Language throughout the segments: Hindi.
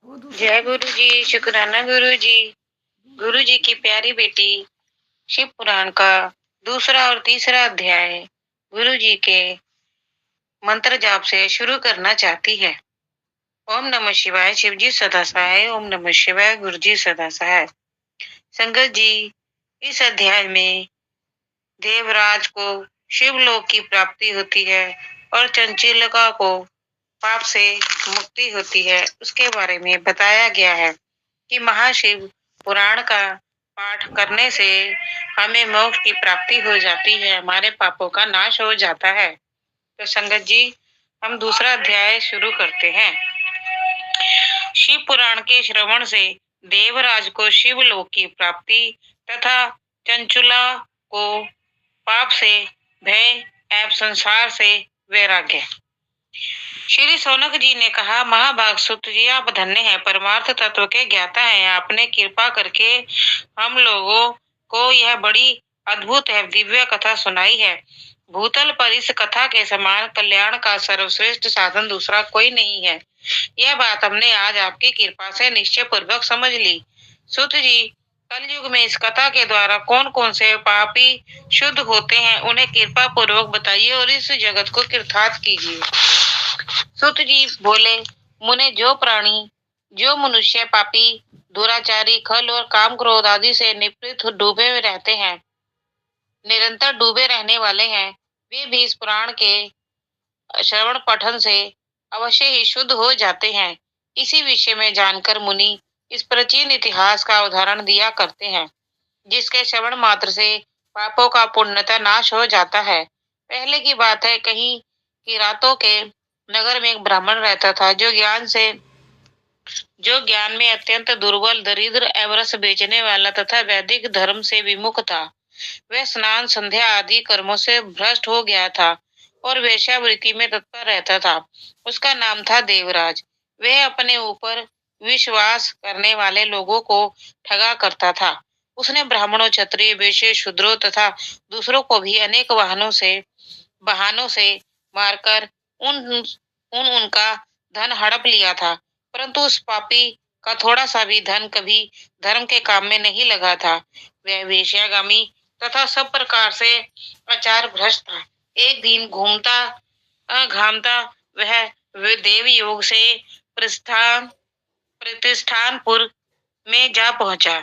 जय गुरु जी। शुक्राना गुरु जी। गुरु जी की प्यारी बेटी शिव पुराण का दूसरा और तीसरा अध्याय गुरु जी के मंत्र जाप से शुरू करना चाहती है। ओम नमः शिवाय। शिव जी सदा सहाय। ओम नमः शिवाय। गुरु जी सदा सहाय। संगत जी, इस अध्याय में देवराज को शिवलोक की प्राप्ति होती है और चंचलिका को पाप से मुक्ति होती है। उसके बारे में बताया गया है कि महाशिव पुराण का पाठ करने से हमें मोक्ष की प्राप्ति हो जाती है, हमारे पापों का नाश हो जाता है। तो संगत जी, हम दूसरा अध्याय शुरू करते हैं। शिव पुराण के श्रवण से देवराज को शिवलोक की प्राप्ति तथा चंचुला को पाप से भय एवं संसार से वैराग्य। श्री सौनक जी ने कहा, महाभाग सुत जी, आप धन्य हैं, परमार्थ तत्व के ज्ञाता हैं। आपने कृपा करके हम लोगों को यह बड़ी अद्भुत एवं दिव्य कथा सुनाई है। भूतल पर इस कथा के समान कल्याण का सर्वश्रेष्ठ साधन दूसरा कोई नहीं है। यह बात हमने आज आपकी कृपा से निश्चय पूर्वक समझ ली। सुत जी, कलयुग में इस कथा के द्वारा कौन कौन से पापी शुद्ध होते हैं, उन्हें कृपा पूर्वक बताइए और इस जगत को कृतार्थ कीजिए। सुत जी बोले, मुने जो मनुष्य पापी, दुराचारी, खल और काम क्रोध आदि से निपीड़ित डूबे रहते हैं, निरंतर डूबे रहने वाले हैं, वे भी इस पुराण के श्रवण पठन से अवश्य ही शुद्ध हो जाते हैं। इसी विषय में जानकर मुनि इस प्राचीन इतिहास का उदाहरण दिया करते हैं, जिसके श्रवण मात्र से पापों का पूर्णतः नाश हो जाता है। पहले की बात है, कहीं की रातों के नगर में एक ब्राह्मण रहता था, जो ज्ञान में अत्यंत दुर्बल, दरिद्र एवं रस बेचने वाला तथा वैदिक धर्म से विमुख था। वह स्नान, संध्या आदि कर्मों से भ्रष्ट हो गया था और वेश्यावृत्ति में तत्पर रहता था। उसका नाम था देवराज। वह अपने ऊपर विश्वास करने वाले लोगों को ठगा करता था। उसने ब्राह्मणों, क्षत्रिय, वैश्य, शूद्रों तथा दूसरों को भी अनेक बहानों से मारकर उनका धन हड़प लिया था, परंतु उस पापी का थोड़ा सा भी धन कभी धर्म के काम में नहीं लगा था। वह वेश्यागामी तथा सब प्रकार से आचार भ्रष्ट था। एक दिन घामता वह देव योग से प्रतिष्ठानपुर में जा पहुंचा।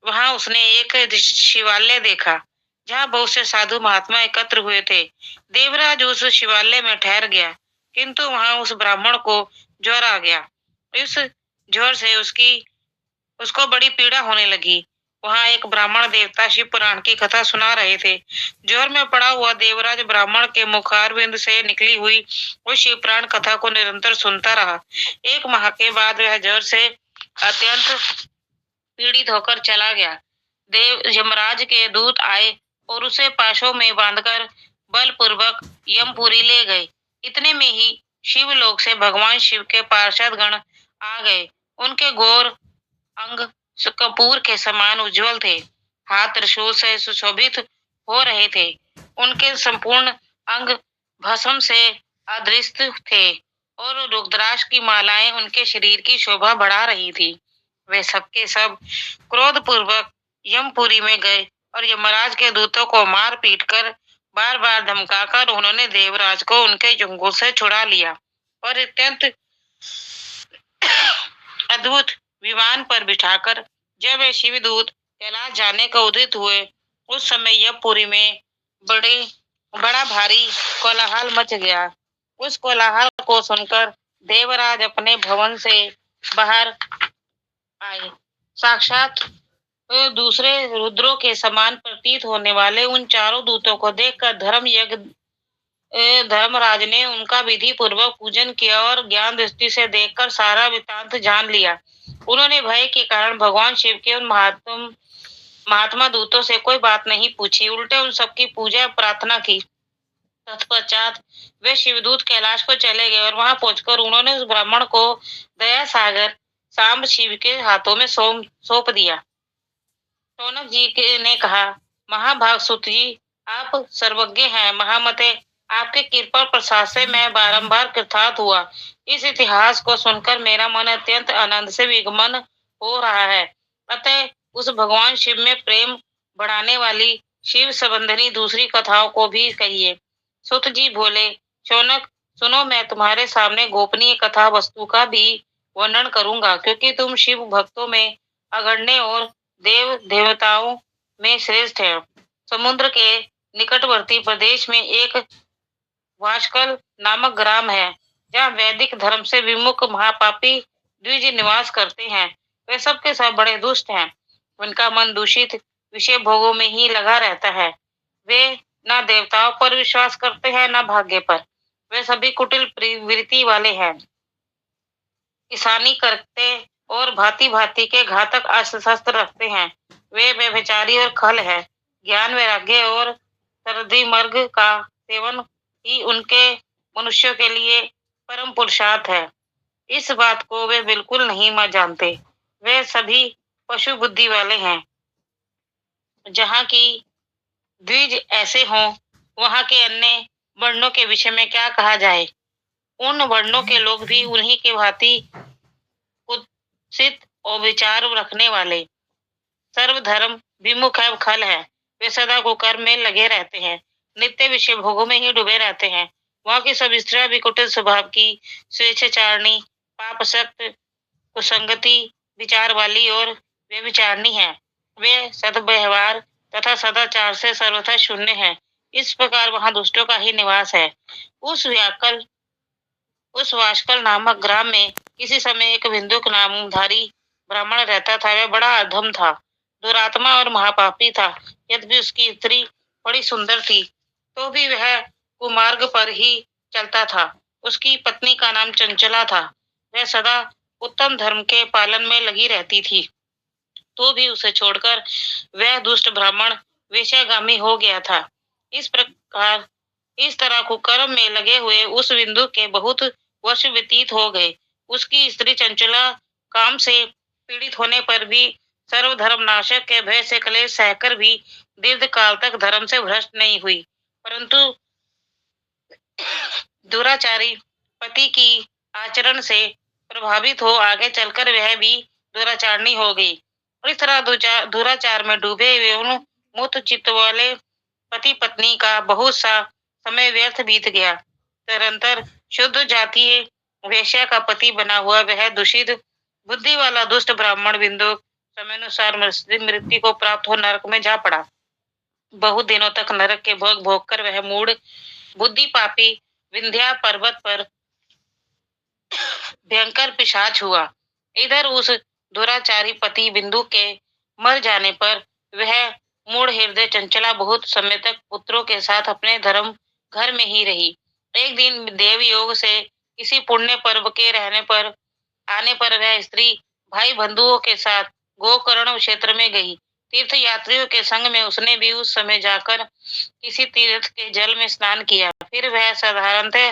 वहां उसने एक शिवालय देखा, जहां बहुत से साधु महात्मा एकत्र हुए थे। देवराज उस शिवालय में ठहर गया, किंतु वहां उस ब्राह्मण को ज्वर आ गया। इस ज्वर से उसको बड़ी पीड़ा होने लगी। वहां एक ब्राह्मण देवता शिव पुराण की कथा सुना रहे थे। ज्वर में पड़ा हुआ देवराज ब्राह्मण के मुखारविंद से निकली हुई उस शिव पुराण कथा को निरंतर सुनता रहा। एक माह के बाद वह ज्वर से अत्यंत पीड़ित होकर चला गया। यमराज के दूत आए और उसे पाशों में बांधकर बलपूर्वक यमपुरी ले गए। इतने में ही शिवलोक से भगवान शिव के पार्षद गण आ गए। उनके गौर अंग कपूर के समान उज्जवल थे, हाथ त्रिशूल से सुशोभित हो रहे थे। उनके संपूर्ण अंग भस्म से अदृष्ट थे और रुद्राक्ष की मालाएं उनके शरीर की शोभा बढ़ा रही थी। वे सबके सब क्रोध पूर्वक यमपुरी में गए और यमराज के दूतों को मार पीट कर बार बार धमकाकर उन्होंने देवराज को उनके चंगुल से छुड़ा लिया और अत्यंत अद्भुत विमान पर बिठाकर जब वे शिवदूत कैलाश जाने को उदित हुए, उस समय यमपुरी में बड़ा भारी कोलाहल मच गया। उस कोलाहल को सुनकर देवराज अपने भवन से बाहर आए। साक्षात दूसरे रुद्रों के समान प्रतीत होने वाले उन चारों दूतों को देखकर धर्मराज ने उनका विधि पूर्वक पूजन किया और ज्ञान दृष्टि से देखकर सारा वृत्तांत जान लिया। उन्होंने भय के कारण भगवान शिव के उन महात्मा दूतों से कोई बात नहीं पूछी, उल्टे उन सबकी पूजा प्रार्थना की। तत्पश्चात वे शिवदूत कैलाश को चले गए और वहां पहुंचकर उन्होंने उस ब्राह्मण को दया सागर सांब शिव के हाथों में सौंप दिया। सौनक जी ने कहा, महाभाग सुत जी, आप सर्वज्ञ हैं, महामते आपके कृपा और प्रसाद से मैं बारंबार कृतार्थ हुआ। इस इतिहास को सुनकर मेरा मन अत्यंत आनंद से विगमन हो रहा है। अतः उस भगवान शिव में प्रेम बढ़ाने वाली शिव संबंधी दूसरी कथाओं को भी कहिए। सुत जी बोले, शौनक सुनो, मैं तुम्हारे सामने गोपनीय कथा वस्तु का भी वर्णन करूंगा, क्योंकि तुम शिव भक्तों में अग्रणी और देव देवताओं में श्रेष्ठ है। समुद्र के निकटवर्ती प्रदेश में एक वाशकल नामक ग्राम है, जहाँ वैदिक धर्म से विमुख महापापी द्विज निवास करते हैं। वे सबके सब बड़े दुष्ट हैं। उनका मन दूषित विषय भोगों में ही लगा रहता है। वे न देवताओं पर विश्वास करते हैं, न भाग्य पर। वे सभी कुटिल प्रवृत्ति वाले हैं, किसानी करते और भांति भांति के घातक अस्त्र शस्त्र रखते हैं। वे व्यभिचारी और खल है। ज्ञान वैराग्य और सरदी मर्ग का सेवन ही उनके मनुष्यों के लिए परम पुरुषार्थ है। इस बात को वे बिल्कुल नहीं जानते। वे सभी पशु बुद्धि वाले हैं। जहाँ की द्विज ऐसे हों, वहाँ के अन्य वर्णों के विषय में क्या कहा जाए। उन वर्णों के लोग भी उन्हीं के भांति कुत्सित और विचार रखने वाले, सर्वधर्म विमुख है, खल है। वे सदा कुकर्म में लगे रहते हैं, नित्य विषय भोगों में ही डूबे रहते हैं। वहाँ की सब स्त्रियां भी कुटिल स्वभाव की, स्वेच्छाचारिणी, पाप सक्त, कुसंगति विचार वाली और व्यभिचारिणी है। वे सद्व्यवहार तथा सदाचार से सर्वथा शून्य है। इस प्रकार वहाँ दुष्टों का ही निवास है। उस वाशकल नामक ग्राम में किसी समय एक बिंदुक नामधारी ब्राह्मण रहता था। वह बड़ा अधम था, दुरात्मा और महापापी था। यद्यपि उसकी स्त्री बड़ी सुंदर थी, तो भी वह कुमार्ग पर ही चलता था। उसकी पत्नी का नाम चंचला था। वह सदा उत्तम धर्म के पालन में लगी रहती थी, तो भी उसे छोड़कर वह दुष्ट ब्राह्मण वेश्यागामी हो गया था। इस तरह कुकर्म में लगे हुए उस बिंदु के बहुत वर्ष व्यतीत हो गए। उसकी स्त्री चंचला काम से पीड़ित होने पर भी, सर्वधर्म नाशक के भय से क्लेश सहकर भी दीर्घ काल तक धर्म से भ्रष्ट नहीं हुई, परंतु दुराचारी पति की आचरण से प्रभावित हो आगे चलकर वह भी दुराचारणी हो गई। इस तरह दुराचार में डूबे हुए मूर्ख चित्त वाले पति पत्नी का बहुत सा समय व्यर्थ बीत गया। तदंतर शुद्ध जातीय वेश्या का पति बना हुआ वह दूषित बुद्धि वाला दुष्ट ब्राह्मण बिंदु समयानुसार मृत्यु को प्राप्त हो नरक में जा पड़ा। बहुत दिनों तक नरक के भोग भोग कर वह मूढ़ बुद्धि पापी विंध्या पर्वत पर भयंकर पिशाच हुआ। इधर उस दुराचारी पति बिंदु के मर जाने पर वह मूढ़ हृदय चंचला बहुत समय तक पुत्रों के साथ अपने धर्म घर में ही रही। एक दिन देव योग से किसी पुण्य पर्व के आने पर वह स्त्री भाई बंधुओं के साथ गोकर्ण क्षेत्र में गई। तीर्थ यात्रियों के संग में उसने भी उस समय जाकर किसी तीर्थ के जल में स्नान किया। फिर वह साधारणतः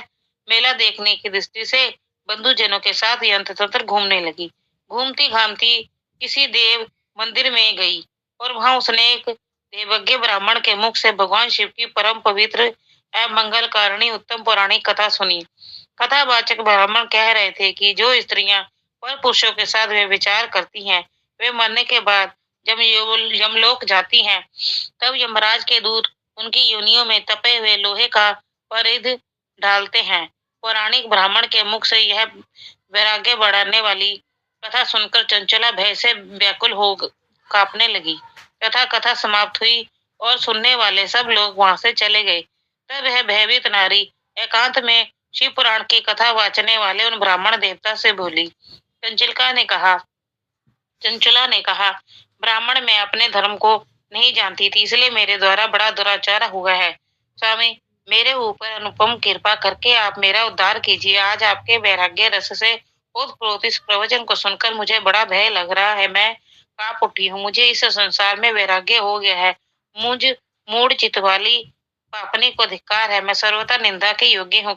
मेला देखने की दृष्टि से बंधुजनों के साथ यंत्र तंत्र घूमने लगी। घूमती घामती किसी देव मंदिर में गई और वहां उसने एक देवज्ञ ब्राह्मण के मुख से भगवान शिव की परम पवित्र एवं मंगलकारिणी उत्तम पौराणिक कथा सुनी। कथावाचक ब्राह्मण कह रहे थे कि जो स्त्रियां पर पुरुषों के साथ वे विचार करती हैं, वे मरने के बाद जब यमलोक जाती हैं, तब यमराज के दूत उनकी योनियों में तपे हुए लोहे का परिध डालते हैं। पौराणिक ब्राह्मण के मुख से यह वैराग्य बढ़ाने वाली कथा सुनकर चंचला भय से व्याकुल हो कांपने लगी तथा कथा समाप्त हुई और सुनने वाले सब लोग वहां से चले गए। तब वह भयभीत नारी एकांत में शिव पुराण की कथा वाचने वाले उन ब्राह्मण देवता से बोली। चंचला ने कहा, ब्राह्मण, मैं अपने धर्म को नहीं जानती थी, इसलिए मेरे द्वारा बड़ा दुराचार हुआ है। स्वामी, मेरे ऊपर अनुपम कृपा करके आप मेरा उद्धार कीजिए। आज आपके वैराग्य रस से ओतप्रोत इस प्रवचन को सुनकर मुझे बड़ा भय लग रहा है। मैं कांप उठी हूँ। मुझे इस संसार में वैराग्य हो गया है। मुझ मूढ़ चित्त वाली पापनी को धिक्कार है। मैं सर्वथा निंदा के योग्य हूँ।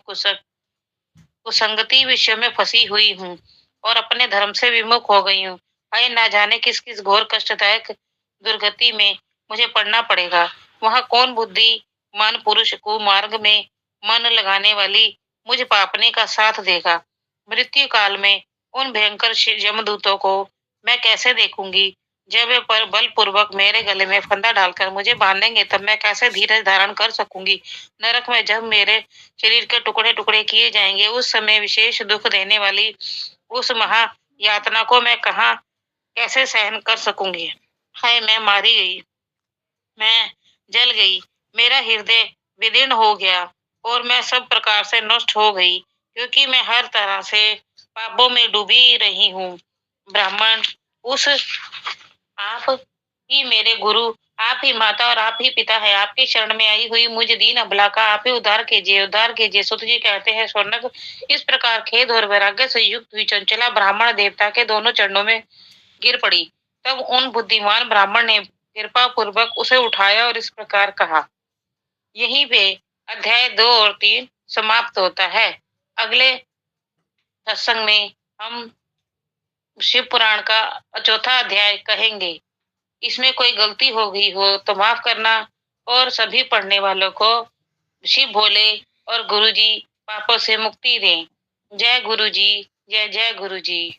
कुसंगति विषय में फंसी हुई हूँ और अपने धर्म से विमुख हो गई हूँ। हाय, ना जाने किस किस घोर कष्टदायक दुर्गति में मुझे पड़ना पड़ेगा। वहाँ कौन बुद्धिमान पुरुष कुमार्ग में मन लगाने वाली मुझ पापनी का साथ देगा। मृत्यु काल में उन भयंकर यमदूतों को मैं कैसे देखूंगी? जब वे पर बलपूर्वक मेरे गले में फंदा डालकर मुझे बांधेंगे, तब मैं कैसे धीरज धारण कर सकूंगी? नरक में जब मेरे शरीर के टुकड़े टुकड़े किए जाएंगे, उस समय विशेष दुख देने वाली उस महा यातना को मैं कहाँ कैसे सहन कर सकूंगी? हाय, मैं मारी गई, मैं जल गई, मेरा हृदय विदीर्ण हो गया और मैं सब प्रकार से नष्ट हो गई, क्योंकि मैं हर तरह से पापों में डूबी रही हूँ। ब्राह्मण, उस आप ही मेरे गुरु, आप ही माता और आप ही पिता है। आपकी शरण में आई हुई मुझ दीन अबला का आप ही उद्धार कीजिए, उद्धार कीजिए। सुत जी कहते हैं, शौनक इस प्रकार खेद और वैराग्य से युक्त हुई चंचला ब्राह्मण देवता के दोनों चरणों में गिर पड़ी। तब उन बुद्धिमान ब्राह्मण ने कृपा पूर्वक उसे उठाया और इस प्रकार कहा। यहीं पे अध्याय 2 और 3 समाप्त होता है। अगले सत्संग में हम शिव पुराण का चौथा अध्याय कहेंगे। इसमें कोई गलती हो गई हो तो माफ करना, और सभी पढ़ने वालों को शिव भोले और गुरु जी पापों से मुक्ति दें। जय गुरु जी, जय जय गुरु जी।